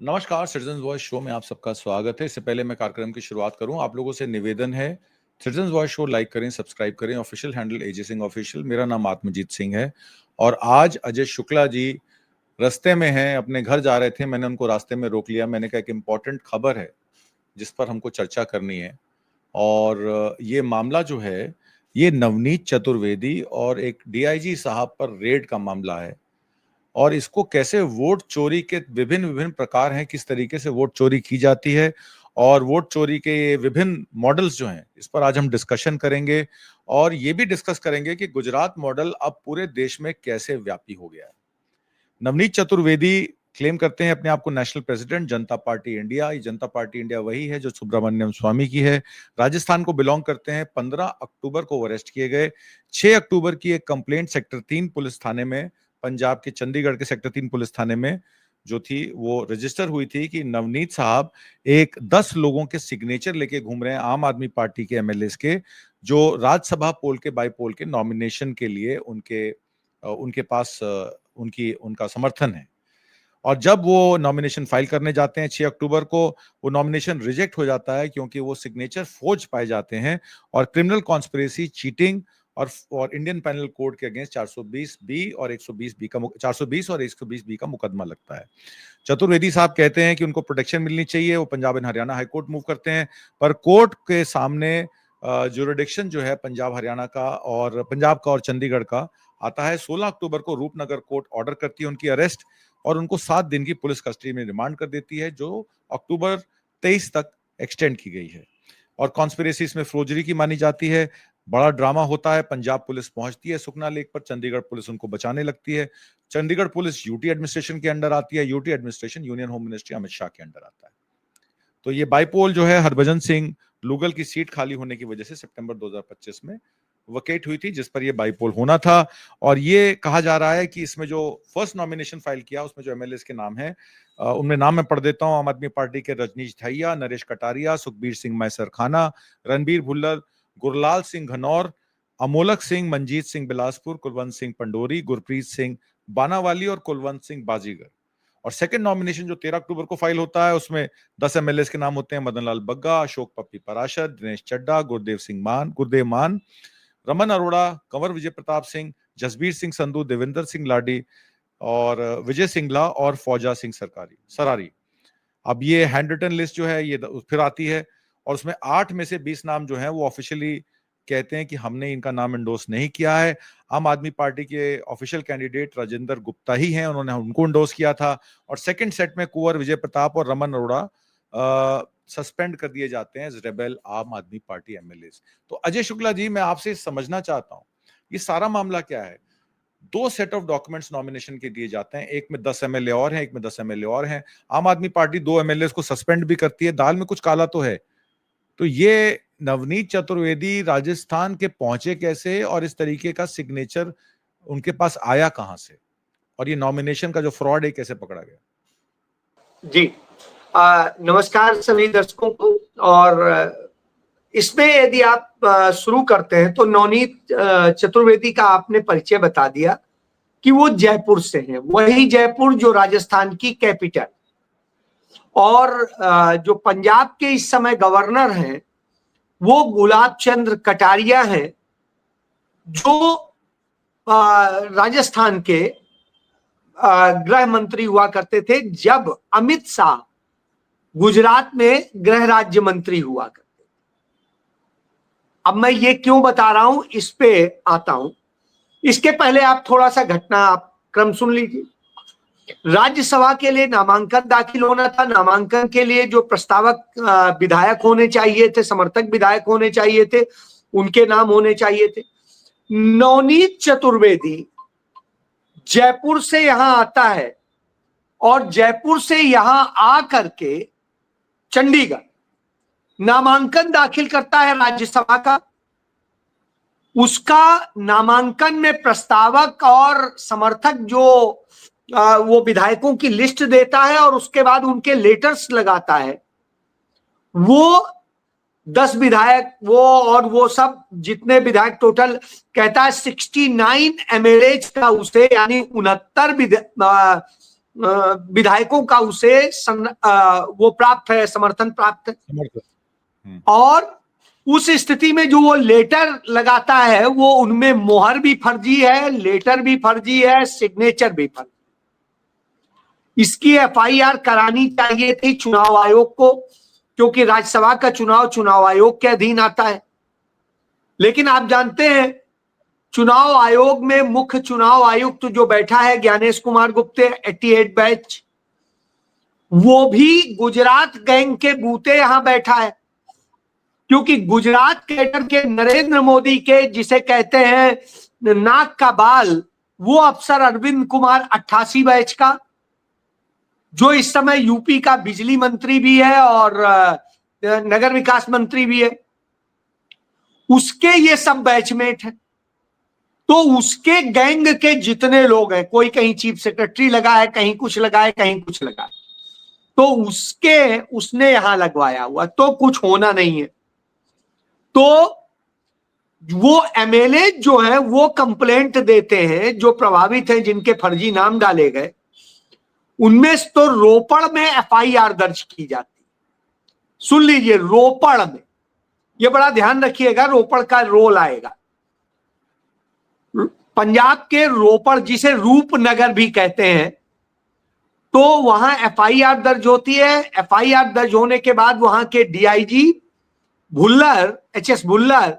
नमस्कार, citizens voice show में आप सबका स्वागत है। इससे पहले मैं कार्यक्रम की शुरुआत करूं, आप लोगों से निवेदन है, सिटीजन्स वॉइस शो लाइक करें, सब्सक्राइब करें। ऑफिशियल हैंडल एजे सिंह ऑफिशियल। मेरा नाम आत्मजीत सिंह है और आज अजय शुक्ला जी रास्ते में हैं, अपने घर जा रहे थे। मैंने उनको रास्ते में रोक लिया। मैंने कहा कि इम्पोर्टेंट खबर है जिस पर हमको चर्चा करनी है। और ये मामला जो है, ये नवनीत चतुर्वेदी और एक डीआईजी साहब पर रेड का मामला है। और इसको कैसे वोट चोरी के विभिन्न विभिन्न प्रकार हैं, किस तरीके से वोट चोरी की जाती है और वोट चोरी के ये विभिन्न मॉडल्स जो हैं, इस पर आज हम डिस्कशन करेंगे। और ये भी डिस्कस करेंगे कि गुजरात मॉडल अब पूरे देश में कैसे व्यापी हो गया है। नवनीत चतुर्वेदी क्लेम करते हैं अपने आप को नेशनल प्रेसिडेंट जनता पार्टी इंडिया। ये जनता पार्टी इंडिया वही है जो सुब्रमण्यम स्वामी की है। राजस्थान को बिलोंग करते हैं। 15 अक्टूबर को अरेस्ट किए गए। 6 अक्टूबर की एक कंप्लेंट सेक्टर 3 पुलिस थाने में, पंजाब के चंडीगढ़ के सेक्टर 3 पुलिस थाने में जो थी, वो रजिस्टर हुई थी कि नवनीत साहब एक 10 लोगों के सिग्नेचर लेके घूम रहे हैं, आम आदमी पार्टी के एमएलए के, जो राज्यसभा पोल के बाई पोल के नॉमिनेशन के लिए उनके पास उनका समर्थन है। और जब वो नॉमिनेशन फाइल करने जाते हैं 6 अक्टूबर को, वो नॉमिनेशन रिजेक्ट हो जाता है क्योंकि वो सिग्नेचर फोर्ज पाए जाते हैं और क्रिमिनल कॉन्स्पिरेसी, चीटिंग और इंडियन पेनल कोड के अगेंस्ट 420 बी और 120 बी का 420 और 120 बी का मुकदमा लगता है। चतुर्वेदी साहब कहते हैं कि उनको प्रोटेक्शन मिलनी चाहिए। वो Punjab and Haryana high court move करते हैं, पर कोर्ट के सामने जुरिडिक्शन जो है पंजाब हरियाणा का और पंजाब का और चंडीगढ़ का आता है। 16 अक्टूबर को रूपनगर कोर्ट ऑर्डर करती है उनकी अरेस्ट और उनको 7 दिन की पुलिस कस्टडी में रिमांड कर देती है, जो अक्टूबर 23 तक एक्सटेंड की गई है। और कॉन्स्पिरेसी इसमें फ्रोजरी की मानी जाती है। बड़ा ड्रामा होता है। पंजाब पुलिस पहुंचती है सुखना लेक पर, चंडीगढ़ पुलिस उनको बचाने लगती है। चंडीगढ़ पुलिस यूटी एडमिनिस्ट्रेशन के अंडर आती है। UT administration union home ministry Amit Shah के अंडर आता है। तो ये बाईपोल जो है, हरभजन सिंह लूगल की सीट खाली होने की वजह से सितंबर 2025 में वकेट हुई थी, जिस पर ये बाईपोल होना था। और ये कहा जा रहा है कि इसमें जो फर्स्ट नॉमिनेशन फाइल किया, उसमें जो एमएलए के नाम है, उनमें नाम मैं पढ़ देता हूं। आम आदमी पार्टी के रजनीश धैया, नरेश कटारिया, सुखबीर सिंह मैसर खाना, रणबीर भुल्लर, गुरलाल सिंह घनौर, अमोलक सिंह, मंजीत सिंह बिलासपुर, कुलवंत सिंह पंडोरी, गुरप्रीत सिंह बानावाली और कुलवंत सिंह बाजीगर। और सेकंड नॉमिनेशन जो 13 अक्टूबर को फाइल होता है, उसमें 10 एमएलए के नाम होते हैं। मदन लाल बग्गा, अशोक पप्पी पराशर, दिनेश चड्डा, गुरदेव मान, रमन अरोड़ा, कंवर विजय प्रताप सिंह, जसबीर सिंह संधू, देवेंद्र सिंह लाडी और विजय सिंगला और फौजा सिंह सरारी। अब ये हैंड रिटन लिस्ट जो है, ये फिर आती है और उसमें 8 में से 20 नाम जो है वो ऑफिशियली कहते हैं कि हमने इनका नाम एंडोर्स नहीं किया है। आम आदमी पार्टी के ऑफिशियल कैंडिडेट राजेंद्र गुप्ता ही हैं, उन्होंने उनको एंडोर्स किया था। और सेकंड सेट में कुंवर विजय प्रताप और रमन अरोड़ा सस्पेंड कर दिए जाते हैं एज रेबेल आम आदमी पार्टी एमएलए। तो अजय शुक्ला जी, मैं आपसे समझना चाहता हूं, ये सारा मामला क्या है? 2 सेट ऑफ डॉक्यूमेंट्स नॉमिनेशन के दिए जाते हैं, एक में 10 एमएलए और हैं, एक में 10 एमएलए और हैं। आम आदमी पार्टी 2 एमएलए को सस्पेंड भी करती है। दाल में कुछ काला तो है। तो ये नवनीत चतुर्वेदी राजस्थान के पहुंचे कैसे और इस तरीके का सिग्नेचर उनके पास आया कहां से, और ये नॉमिनेशन का जो फ्रॉड है कैसे पकड़ा गया? जी, नमस्कार सभी दर्शकों को। और इसमें यदि आप शुरू करते हैं तो नवनीत चतुर्वेदी का आपने परिचय बता दिया कि वो जयपुर से हैं, वही जयपुर जो राजस्थान की कैपिटल। और जो पंजाब के इस समय गवर्नर हैं वो गुलाब चंद्र कटारिया हैं, जो राजस्थान के गृह मंत्री हुआ करते थे जब अमित शाह गुजरात में गृह राज्य मंत्री हुआ करते थे। अब मैं ये क्यों बता रहा हूं, इस पे आता हूं। इसके पहले आप थोड़ा सा घटना आप क्रम सुन लीजिए। राज्यसभा के लिए नामांकन दाखिल होना था। नामांकन के लिए जो प्रस्तावक विधायक होने चाहिए थे, समर्थक विधायक होने चाहिए थे, उनके नाम होने चाहिए थे। नवनीत चतुर्वेदी जयपुर से यहां आता है और जयपुर से यहां आ करके चंडीगढ़ नामांकन दाखिल करता है राज्यसभा का। उसका नामांकन में प्रस्तावक और समर्थक जो वो विधायकों की लिस्ट देता है और उसके बाद उनके लेटर्स लगाता है। वो 10 विधायक वो और वो सब जितने विधायक टोटल कहता है 69 एमएलए का उसे, यानी 69 विधायकों का उसे वो प्राप्त है, समर्थन प्राप्त है। और उस स्थिति में जो वो लेटर लगाता है वो उनमें मोहर भी फर्जी है, लेटर भी फर्जी है, सिग्नेचर भी फर्जी। इसकी एफआईआर करानी चाहिए थी चुनाव आयोग को, क्योंकि राज्यसभा का चुनाव आयोग के अधीन आता है। लेकिन आप जानते हैं चुनाव आयोग में मुख्य चुनाव आयुक्त जो बैठा है ज्ञानेश कुमार गुप्ते 88 बैच, वो भी गुजरात गैंग के बूते यहां बैठा है। क्योंकि गुजरात कैडर के नरेंद्र मोदी के जिसे कहते हैं नाक का बाल, वो अफसर अरविंद कुमार 88 बैच का, जो इस समय यूपी का बिजली मंत्री भी है और नगर विकास मंत्री भी है, उसके ये सब बैचमेट है। तो उसके गैंग के जितने लोग हैं, कोई कहीं चीफ सेक्रेटरी लगा है, कहीं कुछ लगा है, कहीं कुछ लगा है, तो उसने यहां लगवाया हुआ, तो कुछ होना नहीं है। तो वो एमएलए जो है वो कंप्लेंट देते हैं, जो प्रभावित हैं, जिनके फर्जी नाम डाले गए, उनमें तो रोपड़ में एफआईआर दर्ज की जाती। सुन लीजिए, रोपड़ में, ये बड़ा ध्यान रखिएगा, रोपड़ का रोल आएगा। पंजाब के रोपड़, जिसे रूपनगर भी कहते हैं, तो वहां एफआईआर दर्ज होती है। एफआईआर दर्ज होने के बाद वहां के डीआईजी भुल्लर, एचएस भुल्लर,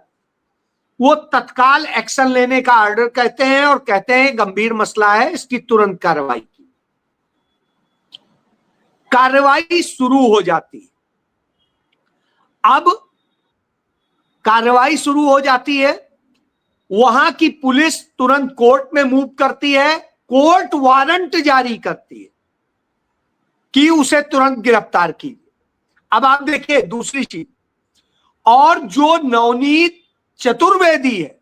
वो तत्काल एक्शन लेने का ऑर्डर कहते हैं और कहते हैं गंभीर मसला है, इसकी तुरंत कार्रवाई की। कार्रवाई शुरू हो जाती है। अब कार्रवाई शुरू हो जाती है, वहां की पुलिस तुरंत कोर्ट में मूव करती है, कोर्ट वारंट जारी करती है कि उसे तुरंत गिरफ्तार कीजिए। अब आप देखिए दूसरी चीज, और जो नवनीत चतुर्वेदी है,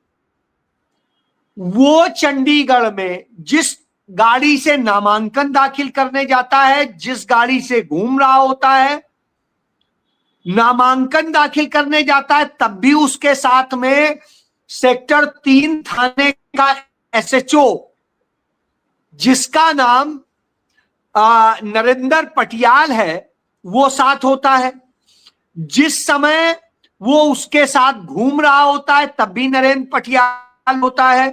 वो चंडीगढ़ में जिस गाड़ी से नामांकन दाखिल करने जाता है, जिस गाड़ी से घूम रहा होता है, नामांकन दाखिल करने जाता है, तब भी उसके साथ में सेक्टर 3 थाने का एसएचओ, जिसका नाम नरेंद्र पटियाल है, वो साथ होता है। जिस समय वो उसके साथ घूम रहा होता है, तब भी नरेंद्र पटियाल होता है,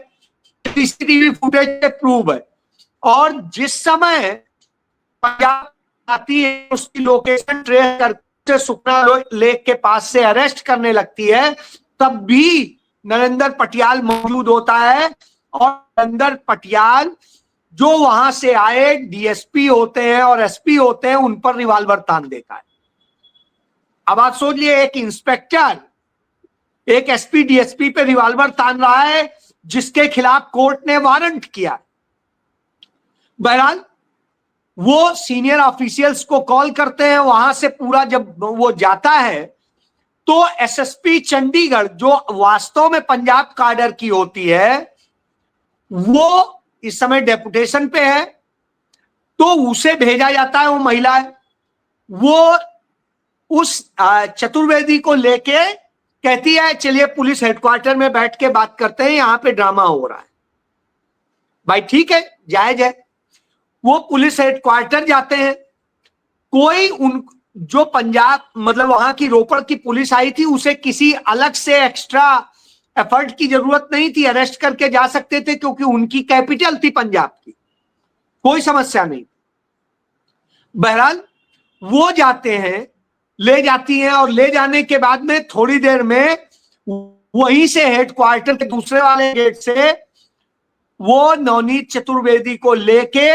सीसीटीवी फुटेज पे प्रूव है। और जिस समय पंजाब आती है, उसकी लोकेशन ट्रेस करके सुखना लेक के पास से अरेस्ट करने लगती है, तब भी नरेंद्र पटियाल मौजूद होता है। और नरेंद्र पटियाल जो वहां से आए डीएसपी होते हैं और एसपी होते हैं, उन पर रिवॉल्वर तान देता है। अब आप सोचिए, एक इंस्पेक्टर एक एसपी डीएसपी पे रिवॉल्वर तान रहा है, जिसके खिलाफ कोर्ट ने वारंट किया। बहरहाल वो सीनियर ऑफिशियल्स को कॉल करते हैं, वहां से पूरा जब वो जाता है, तो एसएसपी चंडीगढ़, जो वास्तव में पंजाब काडर की होती है, वो इस समय डेपुटेशन पे है, तो उसे भेजा जाता है। वो महिला है, वो उस चतुर्वेदी को लेके कहती है चलिए पुलिस हेडक्वार्टर में बैठ के बात करते हैं, यहां पे ड्रामा हो रहा है। भाई ठीक है, जायज है। वो पुलिस हेडक्वार्टर जाते हैं। कोई उन जो पंजाब मतलब वहां की रोपड़ की पुलिस आई थी, उसे किसी अलग से एक्स्ट्रा एफर्ट की जरूरत नहीं थी, अरेस्ट करके जा सकते थे, क्योंकि उनकी कैपिटल थी पंजाब की, कोई समस्या नहीं। बहरहाल वो जाते हैं, ले जाती हैं, और ले जाने के बाद में थोड़ी देर में वहीं से हेडक्वार्टर के दूसरे वाले गेट से वो नवनीत चतुर्वेदी को लेके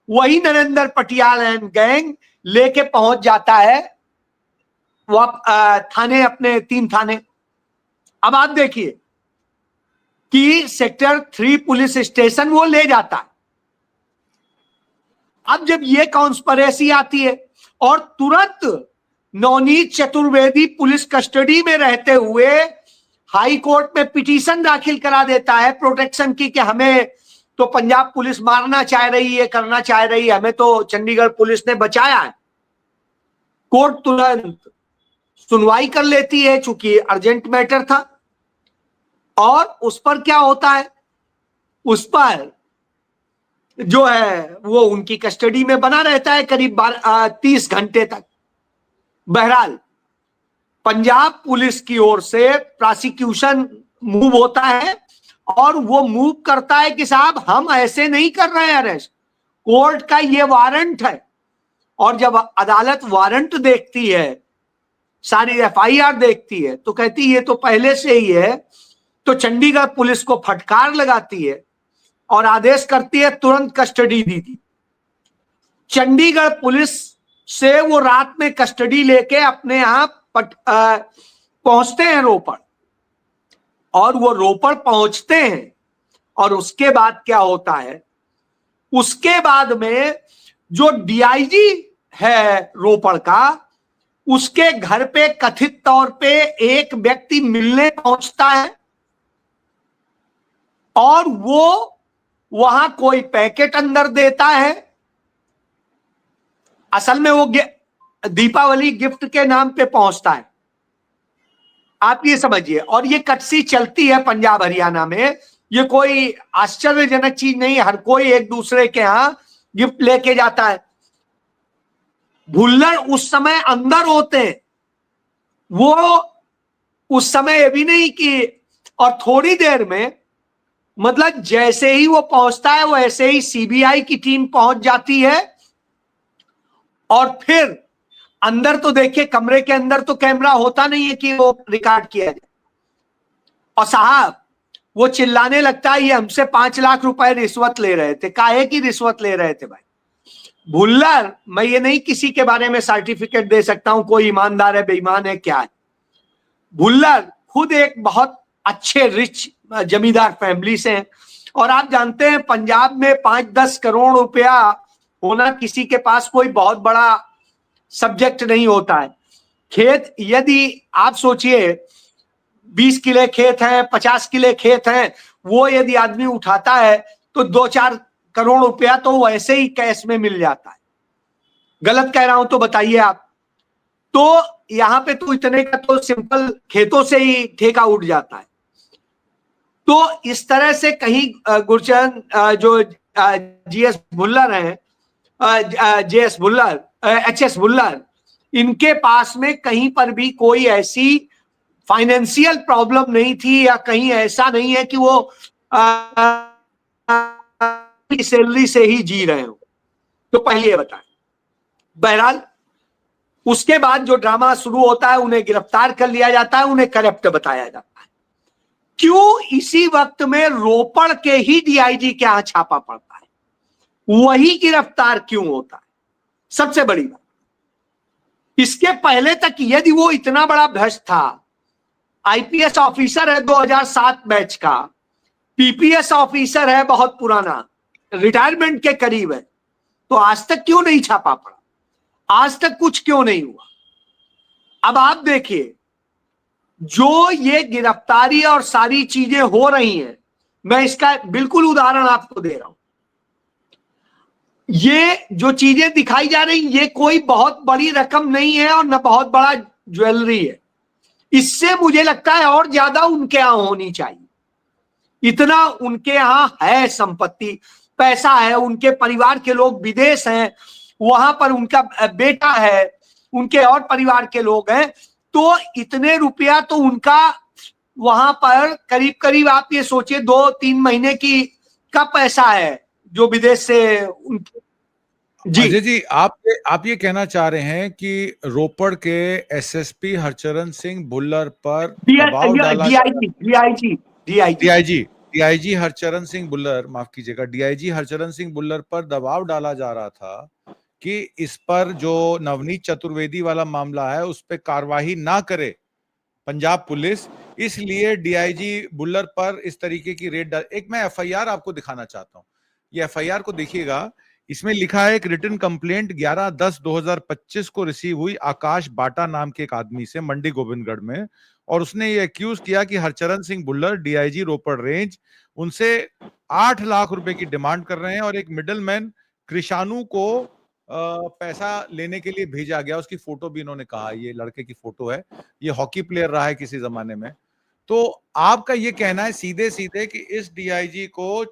वही नरेंद्र पटियाल एंड गैंग लेके पहुंच जाता है वो थाने, अपने 3 थाने। अब आप देखिए कि सेक्टर 3 पुलिस स्टेशन वो ले जाता है। अब जब ये कॉन्स्पिरेसी आती है और तुरंत नवनीत चतुर्वेदी पुलिस कस्टडी में रहते हुए हाई कोर्ट में पिटीशन दाखिल करा देता है प्रोटेक्शन की, कि हमें तो पंजाब पुलिस मारना चाह रही है, करना चाह रही है, हमें तो चंडीगढ़ पुलिस ने बचाया है। कोर्ट तुरंत सुनवाई कर लेती है, चूंकि अर्जेंट मैटर था। और उस पर क्या होता है, उस पर जो है वो उनकी कस्टडी में बना रहता है करीब 30 घंटे तक। बहरहाल पंजाब पुलिस की ओर से प्रोसिक्यूशन मूव होता है और वो मूव करता है कि साहब हम ऐसे नहीं कर रहे हैं अरेस्ट, कोर्ट का ये वारंट है। और जब अदालत वारंट देखती है, सारी एफआईआर देखती है, तो कहती है ये तो पहले से ही है। तो चंडीगढ़ पुलिस को फटकार लगाती है और आदेश करती है तुरंत कस्टडी दी। चंडीगढ़ पुलिस से वो रात में कस्टडी लेके अपने यहां पहुंचते हैं रोपड़, और वो रोपड़ पहुंचते हैं। और उसके बाद क्या होता है, उसके बाद में जो डीआईजी है रोपड़ का, उसके घर पे कथित तौर पे एक व्यक्ति मिलने पहुंचता है और वो वहां कोई पैकेट अंदर देता है। असल में वो दीपावली गिफ्ट के नाम पे पहुंचता है, आप ये समझिए। और ये कटसी चलती है पंजाब हरियाणा में, ये कोई आश्चर्यजनक चीज नहीं, हर कोई एक दूसरे के यहां गिफ्ट लेके जाता है। भुल्लर उस समय अंदर होते हैं, वो उस समय ये भी नहीं कि, और थोड़ी देर में, मतलब जैसे ही वो पहुंचता है वैसे ही सीबीआई की टीम पहुंच जाती है। और फिर अंदर तो देखिए, कमरे के अंदर तो कैमरा होता नहीं है कि वो रिकॉर्ड किया जाए। और साहब वो चिल्लाने लगता है ये हमसे 5 लाख रुपए रिश्वत ले रहे थे। काहे की रिश्वत ले रहे थे भाई? भुल्लर, मैं ये नहीं किसी के बारे में सर्टिफिकेट दे सकता हूं कोई ईमानदार है बेईमान है क्या है। भुल्लर खुद एक बहुत अच्छे रिच जमींदार फैमिली से हैं। और आप जानते हैं पंजाब में 5-10 करोड़ रुपया होना किसी के पास कोई बहुत बड़ा सब्जेक्ट नहीं होता है। खेत, यदि आप सोचिए 20 किले खेत हैं, 50 किले खेत हैं, वो यदि आदमी उठाता है तो 2-4 करोड़ रुपया तो वैसे ही कैश में मिल जाता है। गलत कह रहा हूं तो बताइए आप। तो यहां पे तो इतने का तो सिंपल खेतों से ही ठेका उठ जाता है। तो इस तरह से कहीं गुरचरण जो जीएस भुल्लर हैं, जेएस भुल्लर, एचएस भुल्लर, इनके पास में कहीं पर भी कोई ऐसी फाइनेंशियल प्रॉब्लम नहीं थी, या कहीं ऐसा नहीं है कि वो सैलरी से ही जी रहे हो। तो पहले ये बताएं। बहरहाल उसके बाद जो ड्रामा शुरू होता है, उन्हें गिरफ्तार कर लिया जाता है, उन्हें करप्ट बताया जाता है। क्यों इसी वक्त में रोपड़ के ही डीआईजी के यहां छापा पड़ता है, वही गिरफ्तार क्यों होता है? सबसे बड़ी बात, इसके पहले तक यदि वो इतना बड़ा भ्रष्ट था, आईपीएस ऑफिसर है 2007 बैच का, पीपीएस ऑफिसर है बहुत पुराना, रिटायरमेंट के करीब है, तो आज तक क्यों नहीं छापा पड़ा? आज तक कुछ क्यों नहीं हुआ? अब आप देखिए, जो ये गिरफ्तारी और सारी चीजें हो रही हैं, मैं इसका बिल्कुल उदाहरण आपको दे रहा हूं। ये जो चीजें दिखाई जा रही, ये कोई बहुत बड़ी रकम नहीं है और न बहुत बड़ा ज्वेलरी है। इससे मुझे लगता है और ज्यादा उनके यहां होनी चाहिए। इतना उनके यहां है संपत्ति, पैसा है, उनके परिवार के लोग विदेश हैं, वहां पर उनका बेटा है, उनके और परिवार के लोग हैं। तो इतने रुपया तो उनका वहां पर करीब करीब आप ये सोचिए 2-3 महीने की का पैसा है जो विदेश से जी। अजय जी, आप ये कहना चाह रहे हैं कि रोपड़ के एसएसपी हरचरण सिंह भुल्लर पर दबाव डाला, डीआईजी हरचरण सिंह भुल्लर, माफ कीजिएगा, डीआईजी हरचरण सिंह भुल्लर पर दबाव डाला जा रहा था कि इस पर जो नवनीत चतुर्वेदी वाला मामला है उस पर कार्रवाई ना करे पंजाब पुलिस, इसलिए डीआईजी भुल्लर पर इस तरीके की रेड डाल। एक मैं एफआईआर आपको दिखाना चाहता हूं, ये एफआईआर को देखिएगा। इसमें लिखा है एक रिटन कंप्लेंट 11/10/2025 को रिसीव हुई आकाश बाटा नाम के एक आदमी से मंडी गोविंदगढ़ में, और उसने ये एक्यूज किया कि हरचरण सिंह भुल्लर डीआईजी रोपड़ रेंज उनसे 8 लाख रुपए की डिमांड कर रहे हैं, और एक मिडलमैन कृषाणु को पैसा लेने के लिए भेजा गया। उसकी फोटो भी इन्होंने कहा, ये लड़के की फोटो है, ये हॉकी प्लेयर रहा है किसी जमाने में। तो आपका ये कहना है सीधे सीधे कि इस डीआईजी को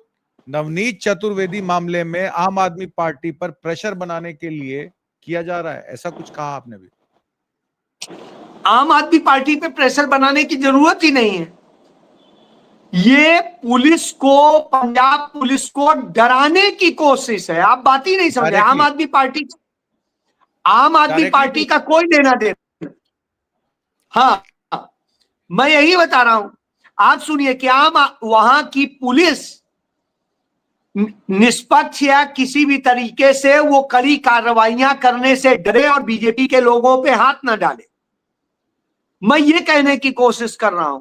नवनीत चतुर्वेदी मामले में आम आदमी पार्टी पर प्रेशर बनाने के लिए किया जा रहा है, ऐसा कुछ कहा आपने भी? आम आदमी पार्टी पे प्रेशर बनाने की जरूरत ही नहीं है। ये पुलिस को, पंजाब पुलिस को डराने की कोशिश है। आप बात ही नहीं समझे। आम आदमी पार्टी का कोई लेना देना। हाँ, मैं यही बता रहा हूं। आप सुनिए कि वहां की पुलिस निष्पक्ष या किसी भी तरीके से वो कड़ी कार्रवाइयां करने से डरे और बीजेपी के लोगों पे हाथ ना डाले। मैं ये कहने की कोशिश कर रहा हूं।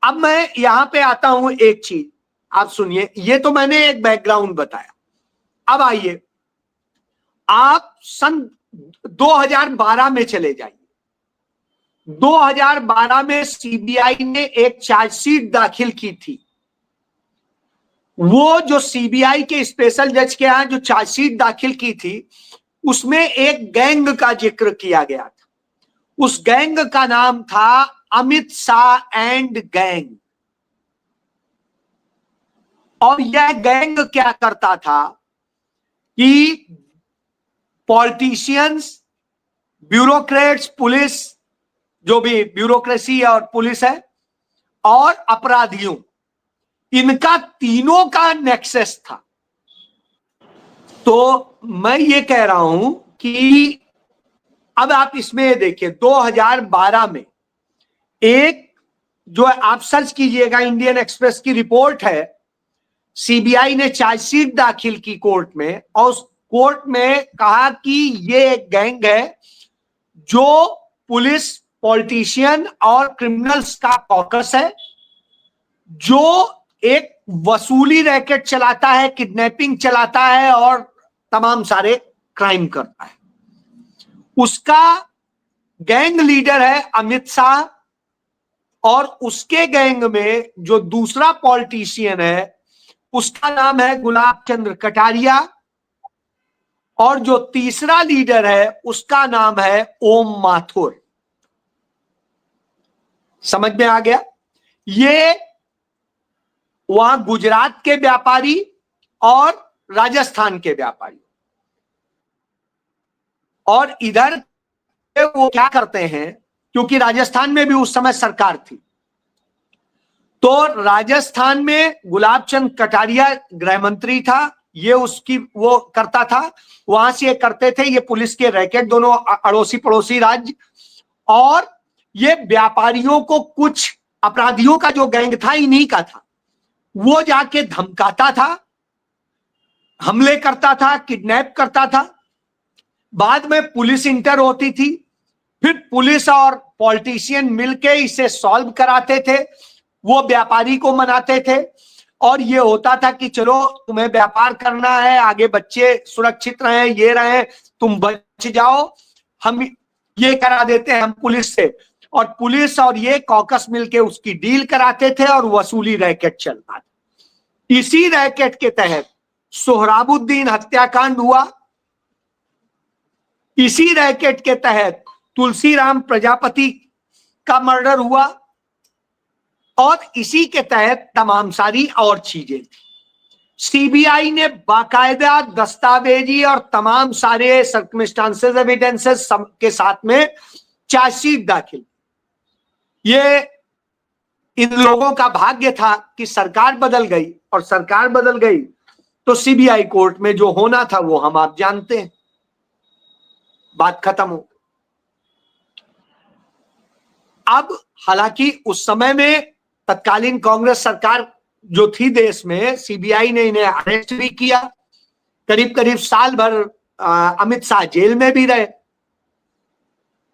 अब मैं यहां पे आता हूं, एक चीज आप सुनिए। ये तो मैंने एक बैकग्राउंड बताया। अब आइए, आप सन 2012 में चले जाइए। 2012 में सीबीआई ने एक चार्जशीट दाखिल की थी। वो जो सीबीआई के स्पेशल जज के यहां जो चार्जशीट दाखिल की थी, उसमें एक गैंग का जिक्र किया गया था। उस गैंग का नाम था अमित शाह एंड गैंग। और यह गैंग क्या करता था कि पॉलिटिशियंस, ब्यूरोक्रेट्स, पुलिस, जो भी ब्यूरोक्रेसी और पुलिस है, और अपराधियों, इनका तीनों का नेक्सस था। तो मैं ये कह रहा हूं कि अब आप इसमें देखिए, 2012 में एक, जो आप सर्च कीजिएगा, इंडियन एक्सप्रेस की रिपोर्ट है, सीबीआई ने चार्जशीट दाखिल की कोर्ट में, और उस कोर्ट में कहा कि ये एक गैंग है जो पुलिस, पॉलिटिशियन और क्रिमिनल्स का कॉकस है, जो एक वसूली रैकेट चलाता है, किडनैपिंग चलाता है और तमाम सारे क्राइम करता है। उसका गैंग लीडर है अमित शाह, और उसके गैंग में जो दूसरा पॉलिटिशियन है उसका नाम है गुलाब चंद्र कटारिया, और जो तीसरा लीडर है उसका नाम है ओम माथुर। समझ में आ गया? ये वहां गुजरात के व्यापारी और राजस्थान के व्यापारी, और इधर वो क्या करते हैं, क्योंकि राजस्थान में भी उस समय सरकार थी, तो राजस्थान में गुलाब चंद कटारिया गृह मंत्री था, ये उसकी वो करता था, वहां से ये करते थे, ये पुलिस के रैकेट, दोनों अड़ोसी पड़ोसी राज्य। और ये व्यापारियों को, कुछ अपराधियों का जो गैंग था इन्हीं का था, वो जाके धमकाता था, हमले करता था, किडनैप करता था। बाद में पुलिस इंटर होती थी, फिर पुलिस और पॉलिटिशियन मिलके इसे सॉल्व कराते थे, वो व्यापारी को मनाते थे, और ये होता था कि चलो तुम्हें व्यापार करना है, आगे बच्चे सुरक्षित रहे, ये रहे, तुम बच जाओ, हम ये करा देते हैं हम पुलिस से। और पुलिस और ये कॉकस मिलके उसकी डील कराते थे, और वसूली रैकेट चलता था। इसी रैकेट के तहत सोहराबुद्दीन हत्याकांड हुआ, इसी रैकेट के तहत तुलसीराम प्रजापति का मर्डर हुआ, और इसी के तहत तमाम सारी और चीजें थी। सीबीआई ने बाकायदा दस्तावेजी और तमाम सारे सर्कमस्टांसेस, एविडेंसेस के साथ में चार्जशीट दाखिल। ये इन लोगों का भाग्य था कि सरकार बदल गई, और सरकार बदल गई तो सीबीआई कोर्ट में जो होना था वो हम आप जानते हैं, बात खत्म हो। अब हालांकि उस समय में तत्कालीन कांग्रेस सरकार जो थी देश में, सीबीआई ने इन्हें अरेस्ट भी किया, करीब करीब साल भर अमित शाह जेल में भी रहे।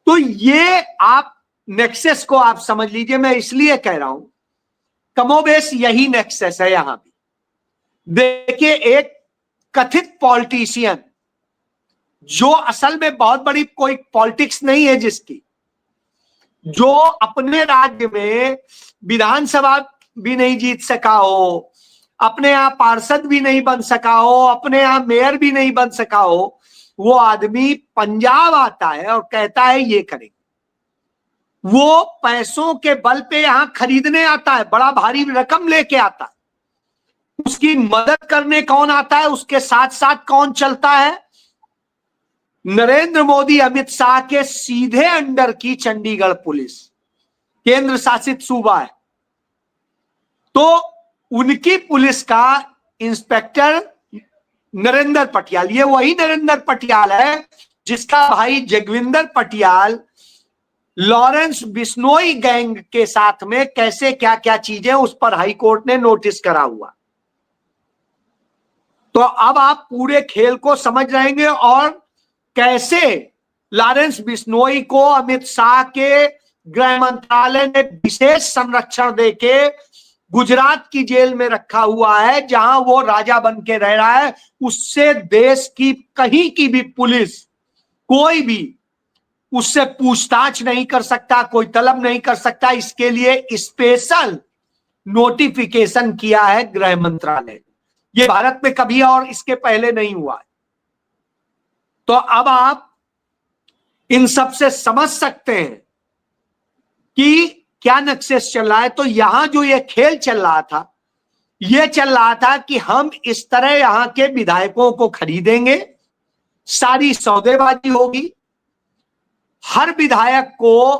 तो ये आप नेक्सस को आप समझ लीजिए। मैं इसलिए कह रहा हूं, कमोबेश यही नेक्सस है यहां भी। देखिए, एक कथित पॉलिटिशियन, जो असल में बहुत बड़ी कोई पॉलिटिक्स नहीं है जिसकी, जो अपने राज्य में विधानसभा भी नहीं जीत सका हो, अपने यहां पार्षद भी नहीं बन सका हो, अपने यहां मेयर भी नहीं बन सका हो, वो आदमी पंजाब आता है और कहता है ये करेंगे। वो पैसों के बल पे यहां खरीदने आता है, बड़ा भारी रकम लेके आता है, उसकी मदद करने कौन आता है, उसके साथ साथ कौन चलता है? नरेंद्र मोदी अमित शाह के सीधे अंडर की चंडीगढ़ पुलिस, केंद्र शासित सूबा है, तो उनकी पुलिस का इंस्पेक्टर नरेंद्र पटियाल, ये वही नरेंद्र पटियाल है जिसका भाई जगविंदर पटियाल लॉरेंस बिश्नोई गैंग के साथ में कैसे क्या क्या चीजें, उस पर हाई कोर्ट ने नोटिस करा हुआ। तो अब आप पूरे खेल को समझ रहेंगे और कैसे लॉरेंस बिश्नोई को अमित शाह के गृह मंत्रालय ने विशेष संरक्षण देके गुजरात की जेल में रखा हुआ है, जहां वो राजा बन के रह रहा है। उससे देश की कहीं की भी पुलिस, कोई भी उससे पूछताछ नहीं कर सकता, कोई तलब नहीं कर सकता। इसके लिए स्पेशल नोटिफिकेशन किया है गृह मंत्रालय। ये भारत में कभी और इसके पहले नहीं हुआ है। तो अब आप इन सब से समझ सकते हैं कि क्या नक्शेस चल रहा है। तो यहां जो ये खेल चल रहा था, ये चल रहा था कि हम इस तरह यहां के विधायकों को खरीदेंगे, सारी सौदेबाजी होगी, हर विधायक को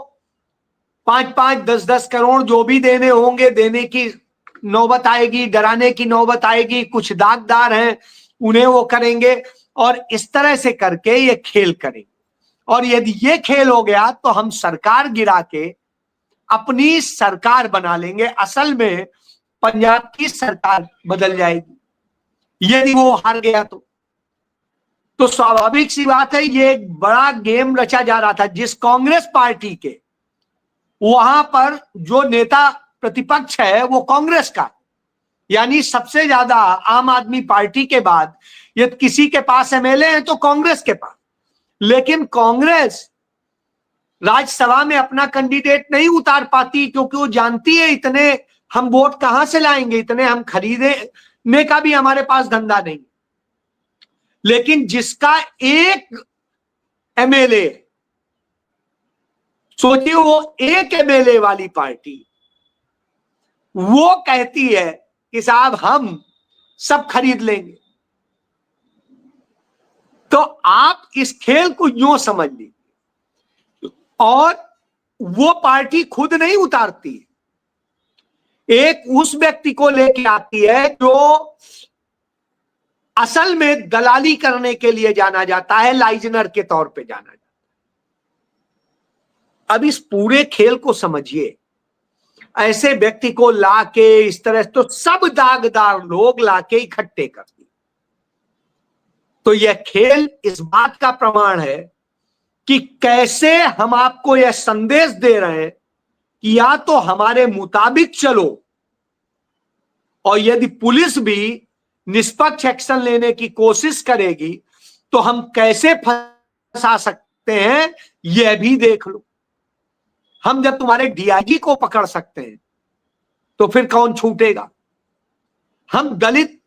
5-5, 10-10 करोड़ जो भी देने होंगे देने की नौबत आएगी, डराने की नौबत आएगी। कुछ दागदार हैं उन्हें वो करेंगे और इस तरह से करके ये खेल करेंगे। और यदि ये खेल हो गया तो हम सरकार गिरा के अपनी सरकार बना लेंगे। असल में पंजाब की सरकार बदल जाएगी यदि वो हार गया तो स्वाभाविक सी बात है, ये एक बड़ा गेम रचा जा रहा था। जिस कांग्रेस पार्टी के वहां पर जो नेता प्रतिपक्ष है वो कांग्रेस का, यानी सबसे ज्यादा आम आदमी पार्टी के बाद यदि किसी के पास एमएलए है तो कांग्रेस के पास। लेकिन कांग्रेस राज्यसभा में अपना कैंडिडेट नहीं उतार पाती, क्योंकि वो जानती है इतने हम वोट कहां से लाएंगे, इतने हम खरीदने का भी हमारे पास धंधा नहीं। लेकिन जिसका एक एमएलए, सोचिए वो एक एमएलए वाली पार्टी, वो कहती है कि साहब हम सब खरीद लेंगे। तो आप इस खेल को यूं समझ लीजिए। और वो पार्टी खुद नहीं उतारती, एक उस व्यक्ति को लेके आती है जो असल में दलाली करने के लिए जाना जाता है, लाइजनर के तौर पे जाना जाता है। अब इस पूरे खेल को समझिए। ऐसे व्यक्ति को लाके इस तरह, तो सब दागदार लोग लाके इकट्ठे कर दिए। तो यह खेल इस बात का प्रमाण है कि कैसे हम आपको यह संदेश दे रहे हैं कि या तो हमारे मुताबिक चलो, और यदि पुलिस भी निष्पक्ष एक्शन लेने की कोशिश करेगी तो हम कैसे फंसा सकते हैं यह भी देख लो। हम जब तुम्हारे डीआईजी को पकड़ सकते हैं तो फिर कौन छूटेगा। हम दलित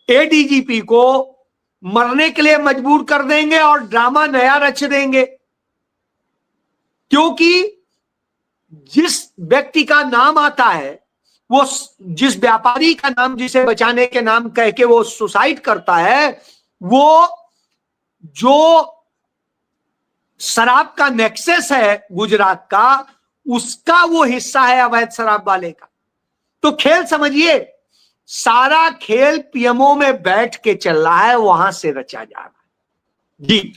एडीजीपी को मरने के लिए मजबूर कर देंगे और ड्रामा नया रच देंगे, क्योंकि जिस व्यक्ति का नाम आता है, वो जिस व्यापारी का नाम जिसे बचाने के नाम कह के वो सुसाइड करता है, वो जो शराब का नेक्सस है गुजरात का, उसका वो हिस्सा है अवैध शराब वाले का। तो खेल समझिए, सारा खेल पीएमओ में बैठ के चल रहा है, वहां से रचा जा रहा है। जी,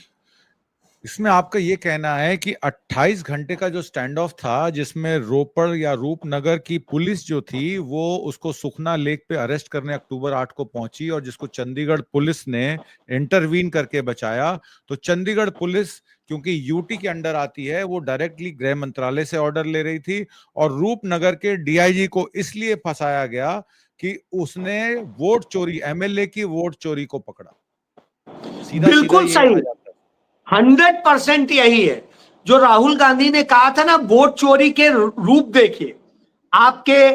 इसमें आपका ये कहना है कि 28 घंटे का जो स्टैंड ऑफ था, जिसमें रोपड़ या रूपनगर की पुलिस जो थी वो उसको सुखना लेक पे अरेस्ट करने अक्टूबर 8 को पहुंची, और जिसको चंडीगढ़ पुलिस ने इंटरवीन करके बचाया। तो चंडीगढ़ पुलिस क्योंकि यूटी के अंडर आती है, वो डायरेक्टली गृह मंत्रालय से ऑर्डर ले रही थी, और रूपनगर के डीआईजी को इसलिए फंसाया गया कि उसने वोट चोरी, एमएलए की वोट चोरी को पकड़ा। सीधा बिल्कुल सीधा सही, 100% यही है जो राहुल गांधी ने कहा था ना, वोट चोरी के रूप देखिए। आपके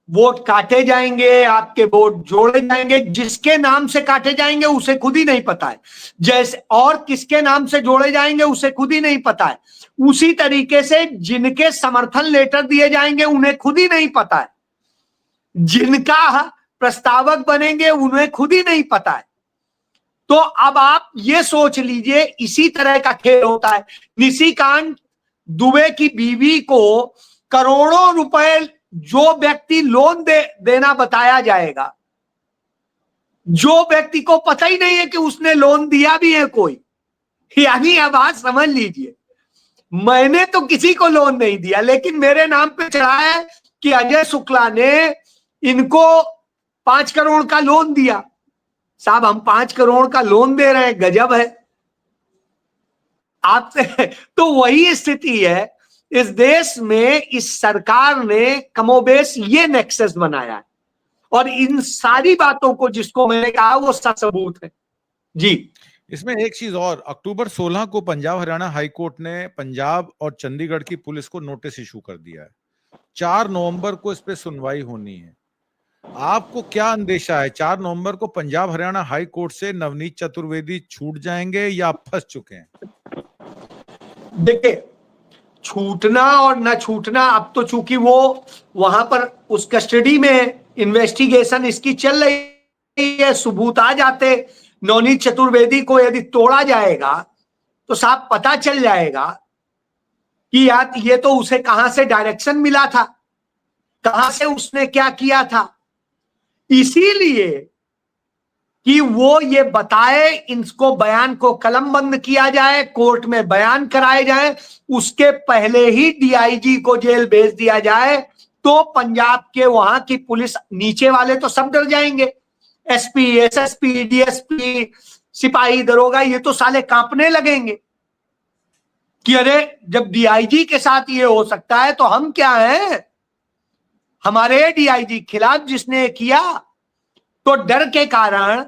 वोट काटे जाएंगे, आपके वोट जोड़े जाएंगे, जिसके नाम से काटे जाएंगे उसे खुद ही नहीं पता है, जैसे, और किसके नाम से जोड़े जाएंगे उसे खुद ही नहीं पता है। उसी तरीके से जिनके समर्थन लेटर दिए जाएंगे उन्हें खुद ही नहीं पता है, जिनका प्रस्तावक बनेंगे उन्हें खुद ही नहीं पता है। तो अब आप ये सोच लीजिए, इसी तरह का खेल होता है। निशिकांत दुबे की बीवी को करोड़ों रुपए जो व्यक्ति लोन देना बताया जाएगा, जो व्यक्ति को पता ही नहीं है कि उसने लोन दिया भी है कोई। यानी अब बात समझ लीजिए, मैंने तो किसी को लोन नहीं दिया, लेकिन मेरे नाम पे चढ़ा है कि अजय शुक्ला ने इनको 5 करोड़ का लोन दिया। साहब, हम 5 करोड़ का लोन दे रहे हैं, गजब है आपसे। तो वही स्थिति है इस देश में। इस सरकार ने कमोबेश ये नेक्सस बनाया है, और इन सारी बातों को जिसको मैंने कहा वो सबूत है जी। इसमें एक चीज और, अक्टूबर 16 को पंजाब हरियाणा हाई कोर्ट ने पंजाब और चंडीगढ़ की पुलिस को नोटिस इशू कर दिया है। 4 नवंबर को इस पे सुनवाई होनी है। आपको क्या अंदेशा है, 4 नवंबर को पंजाब हरियाणा हाई कोर्ट से नवनीत चतुर्वेदी छूट जाएंगे या आप फंस चुके हैं? देखिए, छूटना और न छूटना, अब तो चूंकि वो वहां पर उस कस्टडी में इन्वेस्टिगेशन इसकी चल रही है, सबूत आ जाते, नवनीत चतुर्वेदी को यदि तोड़ा जाएगा तो साफ पता चल जाएगा कि यार ये तो उसे कहां से डायरेक्शन मिला था, कहां से उसने क्या किया था। इसीलिए कि वो ये बताए, इनको बयान को कलमबंद किया जाए, कोर्ट में बयान कराए जाए, उसके पहले ही डीआईजी को जेल भेज दिया जाए, तो पंजाब के वहां की पुलिस, नीचे वाले तो सब डर जाएंगे। एसपी, एसएसपी, डीएसपी, सिपाही, दरोगा, ये तो साले कांपने लगेंगे कि अरे जब डीआईजी के साथ ये हो सकता है तो हम क्या हैं, हमारे डीआईजी खिलाफ जिसने किया। तो डर के कारण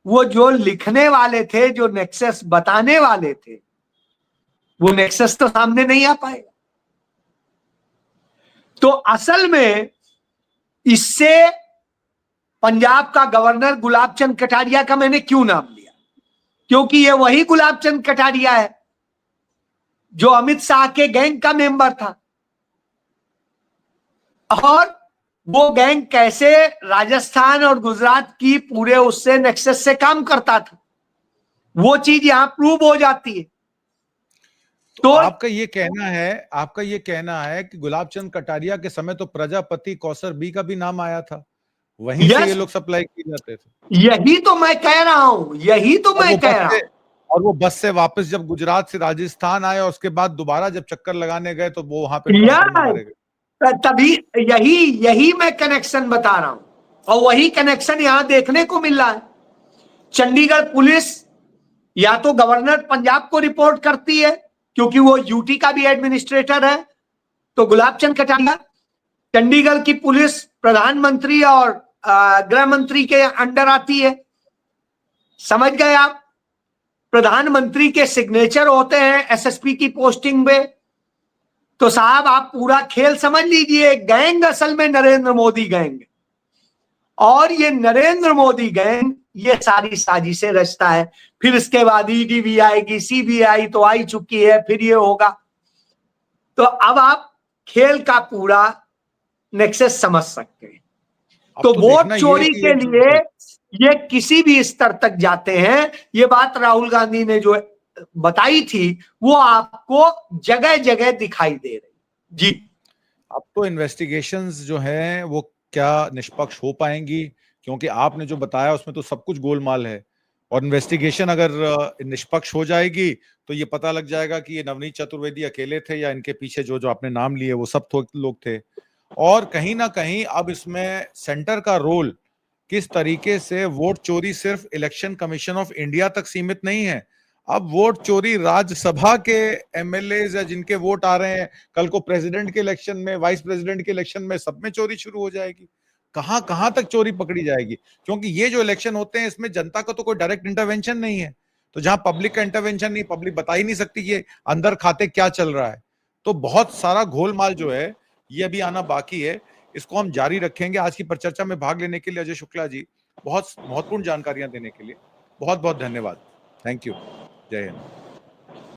वो जो लिखने वाले थे, जो नेक्सस बताने वाले थे, वो नेक्सस तो सामने नहीं आ पाएगा। तो असल में इससे पंजाब का गवर्नर गुलाब चंद कटारिया का मैंने क्यों नाम लिया, क्योंकि ये वही गुलाब चंद कटारिया है जो अमित शाह के गैंग का मेंबर था। और वो गैंग कैसे राजस्थान और गुजरात की पूरे उससे नेक्सस से काम करता था, वो चीज यहां प्रूव हो जाती है। तो आपका ये कहना है कि गुलाब चंद कटारिया के समय तो प्रजापति कौसर बी का भी नाम आया था, वहीं से ये लोग सप्लाई किए जाते थे। यही तो मैं कह रहा हूं, यही तो मैं कह रहा हूं। और वो बस से वापस जब गुजरात से राजस्थान आए और उसके बाद दोबारा जब चक्कर लगाने गए तो वो वहां पे तभी यही मैं कनेक्शन बता रहा हूं, और वही कनेक्शन यहां देखने को मिल रहा है। चंडीगढ़ पुलिस या तो गवर्नर पंजाब को रिपोर्ट करती है, क्योंकि वो यूटी का भी एडमिनिस्ट्रेटर है, तो गुलाब चंद कटारिया। चंडीगढ़ की पुलिस प्रधानमंत्री और गृह मंत्री के अंडर आती है, समझ गए आप। प्रधानमंत्री के सिग्नेचर होते हैं एसएसपी की पोस्टिंग पे। तो साहब आप पूरा खेल समझ लीजिए। गैंग असल में नरेंद्र मोदी गैंग, और ये नरेंद्र मोदी गैंग ये सारी साजिशें रचता है। फिर इसके बाद ईडी भी आएगी, सीबीआई तो आई चुकी है, फिर ये होगा। तो अब आप खेल का पूरा नेक्सस समझ सकते हैं। तो वोट चोरी के लिए ये किसी भी स्तर तक जाते हैं। ये बात राहुल गांधी ने जो बताई थी वो आपको जगह जगह दिखाई दे रही जी। अब तो इन्वेस्टिगेशंस जो हैं वो क्या निष्पक्ष हो पाएंगी, क्योंकि आपने जो बताया उसमें तो सब कुछ गोलमाल है। और इन्वेस्टिगेशन अगर निष्पक्ष हो जाएगी तो ये पता लग जाएगा कि ये नवनीत चतुर्वेदी अकेले थे या इनके पीछे जो जो आपने नाम लिए वो सब लोग थे। और कहीं ना कहीं अब इसमें सेंटर का रोल किस तरीके से, वोट चोरी सिर्फ इलेक्शन कमीशन ऑफ इंडिया तक सीमित नहीं है, अब वोट चोरी राज्यसभा के एमएलए या जिनके वोट आ रहे हैं, कल को प्रेसिडेंट के इलेक्शन में, वाइस प्रेसिडेंट के इलेक्शन में, सब में चोरी शुरू हो जाएगी। कहां कहां तक चोरी पकड़ी जाएगी, क्योंकि ये जो इलेक्शन होते हैं इसमें जनता का तो कोई डायरेक्ट इंटरवेंशन नहीं है। तो जहां पब्लिक का इंटरवेंशन नहीं, पब्लिक बता ही नहीं सकती कि अंदर खाते क्या चल रहा है। तो बहुत सारा घोलमाल जो है ये अभी आना बाकी है। इसको हम जारी रखेंगे। आज की परिचर्चा में भाग लेने के लिए अजय शुक्ला जी, बहुत महत्वपूर्ण जानकारियां देने के लिए बहुत बहुत धन्यवाद। Thank you. जय हिंद।